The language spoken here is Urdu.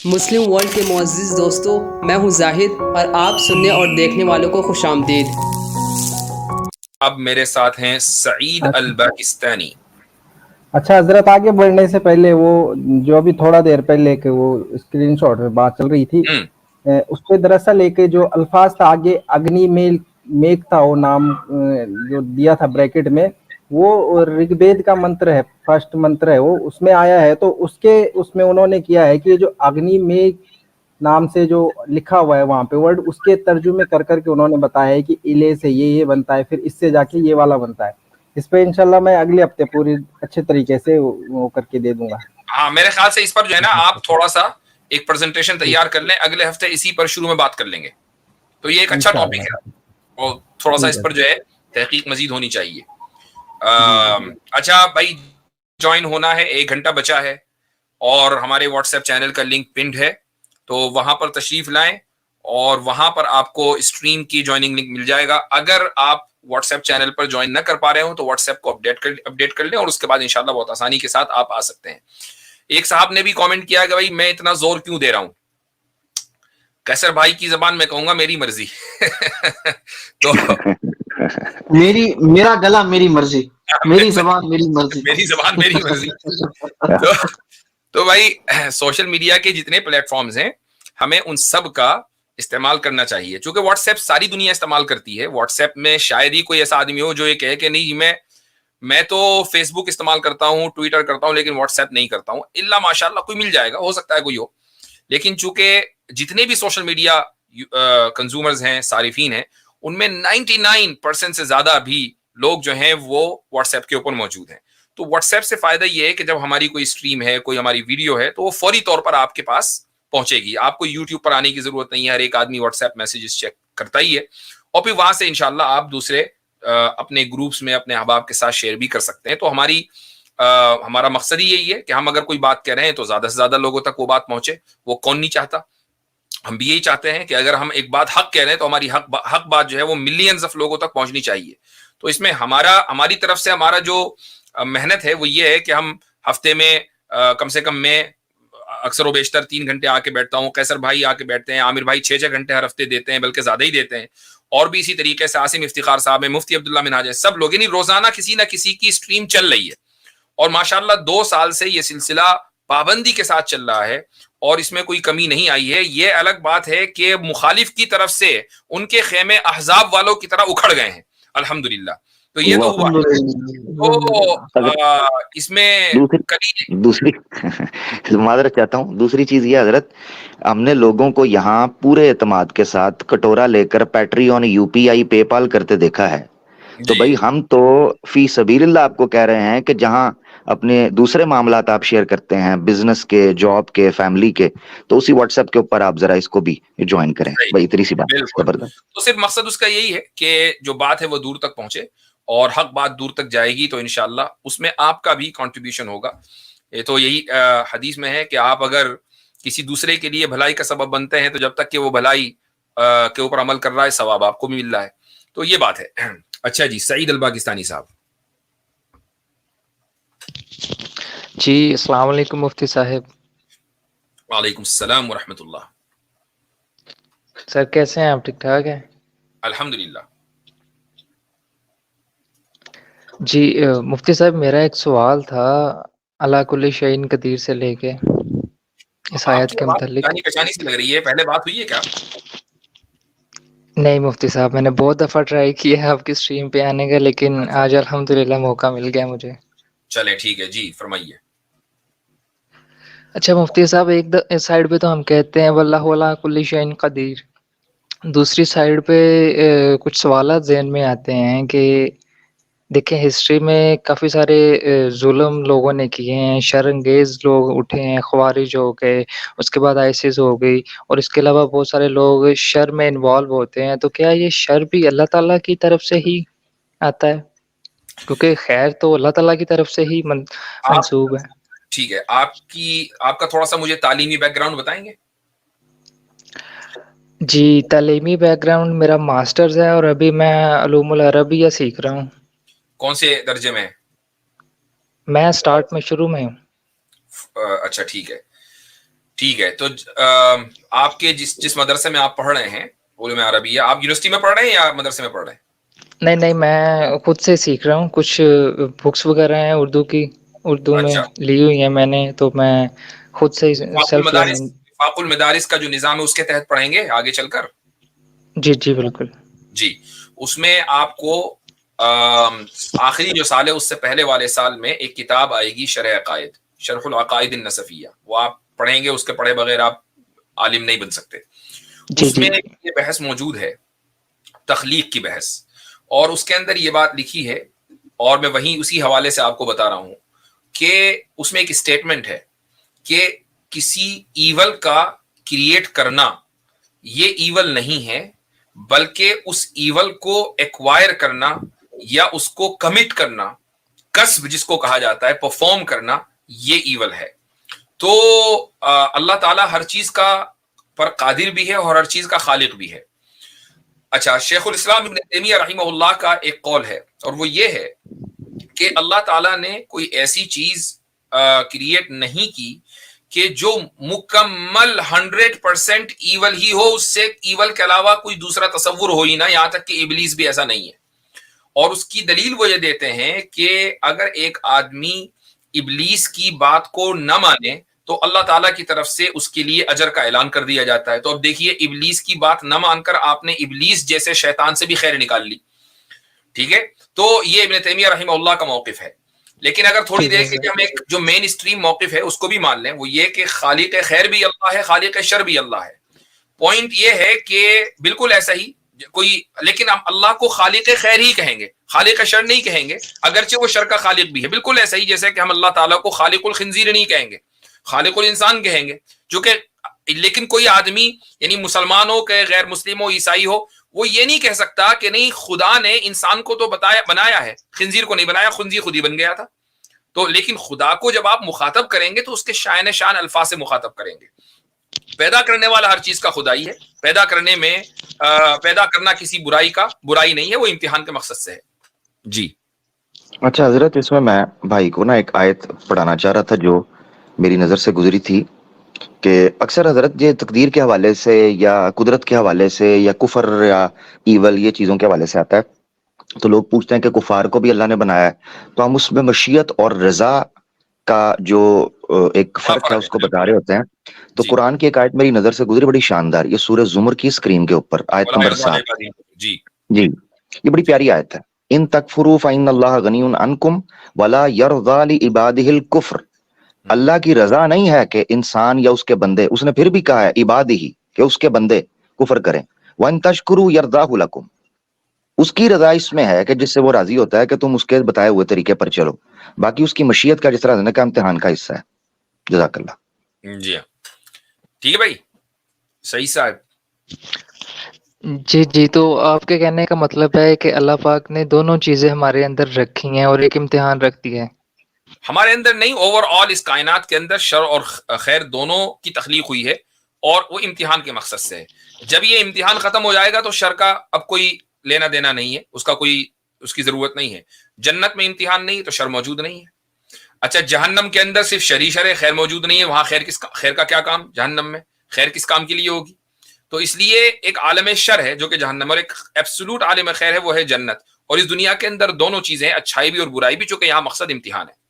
مسلم ورلڈ کے معزز دوستو، میں ہوں زاہد اور آپ سننے اور دیکھنے والوں کو خوش آمدید۔ اب میرے ساتھ ہیں سعید الباکستانی۔ اچھا حضرت، آگے بڑھنے سے پہلے وہ جو ابھی تھوڑا دیر پہلے کہ وہ اسکرین شاٹ میں بات چل رہی تھی، اس پہ دراصل ایک جو الفاظ تھا آگے اگنی میک تھا، وہ نام جو دیا تھا بریکٹ میں، وہ رگ وید کا منتر ہے، فرسٹ منتر ہے، وہ اس میں آیا ہے۔ تو اس میں انہوں نے کیا ہے کہ یہ جو اگنی میک نام سے جو لکھا ہوا ہے وہاں پہ ورڈ، اس کے ترجمے کر کے انہوں نے بتایا ہے کہ الے سے یہ بنتا ہے، پھر اس سے جا کے یہ والا بنتا ہے۔ اس پہ انشاءاللہ میں اگلے ہفتے پوری اچھے طریقے سے وہ کر کے دے دوں گا۔ ہاں، میرے خیال سے اس پر جو ہے نا آپ تھوڑا سا ایک پریزنٹیشن تیار کر لیں، اگلے ہفتے اسی پر شروع میں بات کر لیں گے، تو یہ ایک اچھا ٹاپک ہے اور تھوڑا سا اس پر جو ہے تحقیق مزید ہونی چاہیے۔ اچھا بھائی، جوائن ہونا ہے، 1 گھنٹہ بچا ہے اور ہمارے واٹس ایپ چینل کا لنک پنڈ ہے، تو وہاں پر تشریف لائیں اور وہاں پر آپ کو اسٹریم کی جوائننگ لنک مل جائے گا۔ اگر آپ واٹس ایپ چینل پر جوائن نہ کر پا رہے ہوں تو واٹس ایپ کو اپڈیٹ کر لیں اور اس کے بعد انشاءاللہ بہت آسانی کے ساتھ آپ آ سکتے ہیں۔ ایک صاحب نے بھی کامنٹ کیا کہ بھائی میں اتنا زور کیوں دے رہا ہوں؟ کیسر بھائی کی زبان میں کہوں گا میری مرضی۔ تو میرا گلا میری مرضی، میری زبان میری مرضی، میری زبان میری مرضی۔ تو بھائی سوشل میڈیا کے جتنے پلیٹ فارمز ہیں ہمیں ان سب کا استعمال کرنا چاہیے، چونکہ واٹس ایپ ساری دنیا استعمال کرتی ہے۔ واٹس ایپ میں شاید ہی کوئی ایسا آدمی ہو جو یہ کہے کہ نہیں میں تو فیس بک استعمال کرتا ہوں، ٹویٹر کرتا ہوں، لیکن واٹس ایپ نہیں کرتا ہوں۔ الا ماشاء اللہ کوئی مل جائے گا، ہو سکتا ہے کوئی ہو، لیکن چونکہ جتنے بھی سوشل میڈیا کنزیومرز ہیں، صارفین ہیں، ان میں 99% سے زیادہ بھی لوگ جو ہیں وہ واٹس ایپ کے اوپر موجود ہیں۔ تو واٹس ایپ سے فائدہ یہ ہے کہ جب ہماری کوئی اسٹریم ہے، کوئی ہماری ویڈیو ہے، تو وہ فوری طور پر آپ کے پاس پہنچے گی۔ آپ کو یوٹیوب پر آنے کی ضرورت نہیں ہے، ہر ایک آدمی واٹس ایپ میسیجز چیک کرتا ہی ہے، اور پھر وہاں سے انشاءاللہ آپ دوسرے اپنے گروپس میں اپنے احباب کے ساتھ شیئر بھی کر سکتے ہیں۔ تو ہمارا مقصد ہی یہی ہے کہ ہم اگر کوئی بات کہہ رہے ہیں تو زیادہ سے زیادہ لوگوں تک وہ بات پہنچے۔ وہ کون نہیں چاہتا؟ ہم بھی یہی چاہتے ہیں کہ اگر ہم ایک بات حق کہہ رہے ہیں تو ہماری حق بات جو ہے وہ ملینز آف لوگوں تک پہنچنی چاہیے۔ تو اس میں ہماری طرف سے ہمارا جو محنت ہے وہ یہ ہے کہ ہم ہفتے میں کم سے کم میں اکثر و بیشتر 3 گھنٹے آ کے بیٹھتا ہوں، قیصر بھائی آ کے بیٹھتے ہیں، عامر بھائی 6 گھنٹے ہر ہفتے دیتے ہیں، بلکہ زیادہ ہی دیتے ہیں، اور بھی اسی طریقے سے عاصم افتخار صاحب ہیں، مفتی عبداللہ منہاج ہے، سب لوگ، یعنی روزانہ کسی نہ کسی کی اسٹریم چل رہی ہے، اور ماشاءاللہ 2 سال سے یہ سلسلہ پابندی کے ساتھ چل رہا ہے اور اس میں کوئی کمی نہیں آئی ہے۔ یہ الگ بات ہے کہ مخالف کی طرف سے ان کے خیمے احزاب والوں کی طرح اکھڑ گئے ہیں، الحمدللہ۔ تو یہ تو ہوا۔ تو اس میں دوسری معذرت چاہتا ہوں، دوسری چیز یہ حضرت، ہم نے لوگوں کو یہاں پورے اعتماد کے ساتھ کٹورا لے کر پیٹریون، یو پی آئی، پے پال کرتے دیکھا ہے۔ تو بھائی ہم تو فی سبیل اللہ آپ کو کہہ رہے ہیں کہ جہاں اپنے دوسرے معاملات آپ شیئر کرتے ہیں، بزنس کے، جاب کے، فیملی کے، تو اسی واٹس ایپ کے اوپر آپ ذرا اس کو بھی جوائن کریں۔ بھائی اتنی سی بات، زبردست۔ تو صرف مقصد اس کا یہی ہے کہ جو بات ہے وہ دور تک پہنچے اور حق بات دور تک جائے گی، تو انشاءاللہ اس میں آپ کا بھی کنٹریبیوشن ہوگا۔ یہ تو یہی حدیث میں ہے کہ آپ اگر کسی دوسرے کے لیے بھلائی کا سبب بنتے ہیں تو جب تک کہ وہ بھلائی کے اوپر عمل کر رہا ہے ثواب آپ کو بھی مل رہا ہے، تو یہ بات ہے۔ اچھا جی، سعید الباکستانی صاحب۔ جی السلام علیکم مفتی صاحب۔ وعلیکم السلام ورحمۃ اللہ۔ سر کیسے ہیں آپ؟ ٹھیک ٹھاک ہیں؟ الحمدللہ۔ جی مفتی صاحب، میرا ایک سوال تھا اللہ کل شیء قدیر سے لے کے اس آپ آیت کی کے بات متعلق۔ جانی پہچانی سی لگ رہی ہے، پہلے بات ہوئی ہے کیا؟ نہیں مفتی صاحب، میں نے بہت دفعہ ٹرائی کیا ہے آپ کی اسٹریم پہ آنے کا، لیکن آج الحمدللہ موقع مل گیا مجھے۔ چلے ٹھیک ہے جی، فرمائیے۔ اچھا مفتی صاحب، ایک سائڈ پہ تو ہم کہتے ہیں واللہ علی کل شیء قدیر، دوسری سائڈ پہ کچھ سوالات ذہن میں آتے ہیں کہ دیکھیں ہسٹری میں کافی سارے ظلم لوگوں نے کیے ہیں، شر انگیز لوگ اٹھے ہیں، خوارج ہو گئے، اس کے بعد آئسس ہو گئی، اور اس کے علاوہ بہت سارے لوگ شر میں انوالو ہوتے ہیں۔ تو کیا یہ شر بھی اللہ تعالیٰ کی طرف سے ہی آتا ہے؟ کیونکہ خیر تو اللہ تعالیٰ کی طرف سے ہی منسوب ہے۔ ٹھیک ہے، آپ کا تھوڑا سا مجھے تعلیمی بیک گراؤنڈ بتائیں گے؟ جی تعلیمی بیک گراؤنڈ میرا ماسٹرز ہے اور ابھی میں علوم العربیہ سیکھ رہا ہوں۔ کون سے درجے میں؟ میں سٹارٹ میں، شروع میں ہوں۔ اچھا ٹھیک ہے۔ ٹھیک ہے. تو آپ کے جس مدرسے میں آپ پڑھ رہے ہیں علوم عربیہ، آپ یونیورسٹی میں پڑھ رہے ہیں یا مدرسے میں پڑھ رہے ہیں؟ نہیں میں خود سے سیکھ رہا ہوں. کچھ بکس وغیرہ ہیں اردو میں لی ہوئی ہیں میں نے، تو میں خود سے سیلف لرننگ. وفاق المدارس کا جو نظام ہے اس کے تحت پڑھیں گے آگے چل کر؟ جی بالکل. جی، اس میں آپ کو آخری جو سال ہے اس سے پہلے والے سال میں ایک کتاب آئے گی شرح العقائد النصفیہ، وہ آپ پڑھیں گے. اس کے پڑھے بغیر آپ عالم نہیں بن سکتے. اس میں یہ بحث موجود ہے، تخلیق کی بحث، اور اس کے اندر یہ بات لکھی ہے، اور میں وہیں اسی حوالے سے آپ کو بتا رہا ہوں کہ اس میں ایک اسٹیٹمنٹ ہے کہ کسی ایول کا کریٹ کرنا یہ ایول نہیں ہے، بلکہ اس ایول کو ایکوائر کرنا یا اس کو کمٹ کرنا، کسب جس کو کہا جاتا ہے، پرفارم کرنا، یہ ایول ہے. تو اللہ تعالیٰ ہر چیز کا پر قادر بھی ہے اور ہر چیز کا خالق بھی ہے. اچھا، شیخ الاسلام ابن تیمیہ رحمہ اللہ کا ایک قول ہے، اور وہ یہ ہے کہ اللہ تعالیٰ نے کوئی ایسی چیز کریٹ نہیں کی کہ جو مکمل 100% ایول ہی ہو، اس سے ایول کے علاوہ کوئی دوسرا تصور ہو ہی نہ. یہاں تک کہ ابلیس بھی ایسا نہیں ہے. اور اس کی دلیل وہ یہ دیتے ہیں کہ اگر ایک آدمی ابلیس کی بات کو نہ مانے تو اللہ تعالیٰ کی طرف سے اس کے لیے اجر کا اعلان کر دیا جاتا ہے. تو اب دیکھیے، ابلیس کی بات نہ مان کر آپ نے ابلیس جیسے شیطان سے بھی خیر نکال لی. ٹھیک ہے، تو یہ ابن تیمیہ رحمہ اللہ کا موقف ہے. لیکن اگر تھوڑی دیر کے لیے ہم ایک جو مین اسٹریم موقف ہے اس کو بھی مان لیں، وہ یہ کہ خالق خیر بھی اللہ ہے، خالق شر بھی اللہ ہے. پوائنٹ یہ ہے کہ بالکل ایسا ہی کوئی، لیکن ہم اللہ کو خالق خیر ہی کہیں گے، خالق شر نہیں کہیں گے، اگرچہ وہ شر کا خالق بھی ہے. بالکل ایسا ہی جیسے کہ ہم اللہ تعالیٰ کو خالق الخنزیر نہیں کہیں گے، خالق الانسان کہیں گے. چونکہ لیکن کوئی آدمی یعنی مسلمان ہو کہ غیر مسلم ہو، عیسائی ہو، وہ یہ نہیں کہہ سکتا کہ نہیں خدا نے انسان کو تو بنایا ہے، خنزیر کو نہیں بنایا، خنزیر خود ہی بن گیا تھا. تو لیکن خدا کو جب آپ مخاطب کریں گے تو اس کے شائن شان الفاظ سے مخاطب کریں گے. پیدا کرنے والا ہر چیز کا خدائی ہے، پیدا کرنا کسی برائی نہیں ہے، وہ امتحان کے مقصد سے ہے. جی اچھا حضرت، اس میں بھائی کو نا ایک آیت پڑھانا چاہ رہا تھا جو میری نظر سے گزری تھی، کہ اکثر حضرت یہ تقدیر کے حوالے سے یا قدرت کے حوالے سے یا کفر یا ایول یہ چیزوں کے حوالے سے آتا ہے، تو لوگ پوچھتے ہیں کہ کفار کو بھی اللہ نے بنایا ہے، تو ہم اس میں مشیت اور رضا کا جو ایک فرق ہے اس کو بتا رہے ہوتے ہیں. تو قرآن کی ایک آیت میری نظر سے گزری بڑی شاندار، یہ سورہ زمر کی اسکرین کے اوپر آیت نمبر 7. جی یہ بڑی پیاری آیت ہے. ان تکفروا فإن اللہ غنی عنکم ولا یرضی لعبادہ الکفر. اللہ کی رضا نہیں ہے کہ انسان یا اس کے بندے، اس نے پھر بھی کہا ہے عبادہ کہ اس کے بندے کفر کریں. وان تشکروا یرضہ لکم. اس کی رضا اس میں ہے کہ جس سے وہ راضی ہوتا ہے کہ تم اس کے بتائے ہوئے طریقے پر چلو. باقی اس کی مشیت کا جس طرح کا امتحان کا حصہ ہے. جزاک اللہ. جی ہاں، ٹھیک ہے بھائی، صحیح صاحب. جی تو آپ کے کہنے کا مطلب ہے کہ اللہ پاک نے دونوں چیزیں ہمارے اندر رکھی ہیں اور ایک امتحان رکھ دیا ہے. ہمارے اندر نہیں، اوور آل اس کائنات کے اندر شر اور خیر دونوں کی تخلیق ہوئی ہے، اور وہ امتحان کے مقصد سے ہے. جب یہ امتحان ختم ہو جائے گا تو شر کا اب کوئی لینا دینا نہیں ہے، اس کی ضرورت نہیں ہے. جنت میں امتحان نہیں تو شر موجود نہیں ہے. اچھا، جہنم کے اندر صرف شر ہے، خیر موجود نہیں ہے، وہاں خیر کا کیا کام؟ جہنم میں خیر کس کام کے لیے ہوگی؟ تو اس لیے ایک عالم شر ہے جو کہ جہنم، اور ایک ایبسولوٹ عالم خیر ہے وہ ہے جنت. اور اس دنیا کے اندر دونوں چیزیں، اچھائی بھی اور برائی بھی، چونکہ یہاں مقصد امتحان ہے.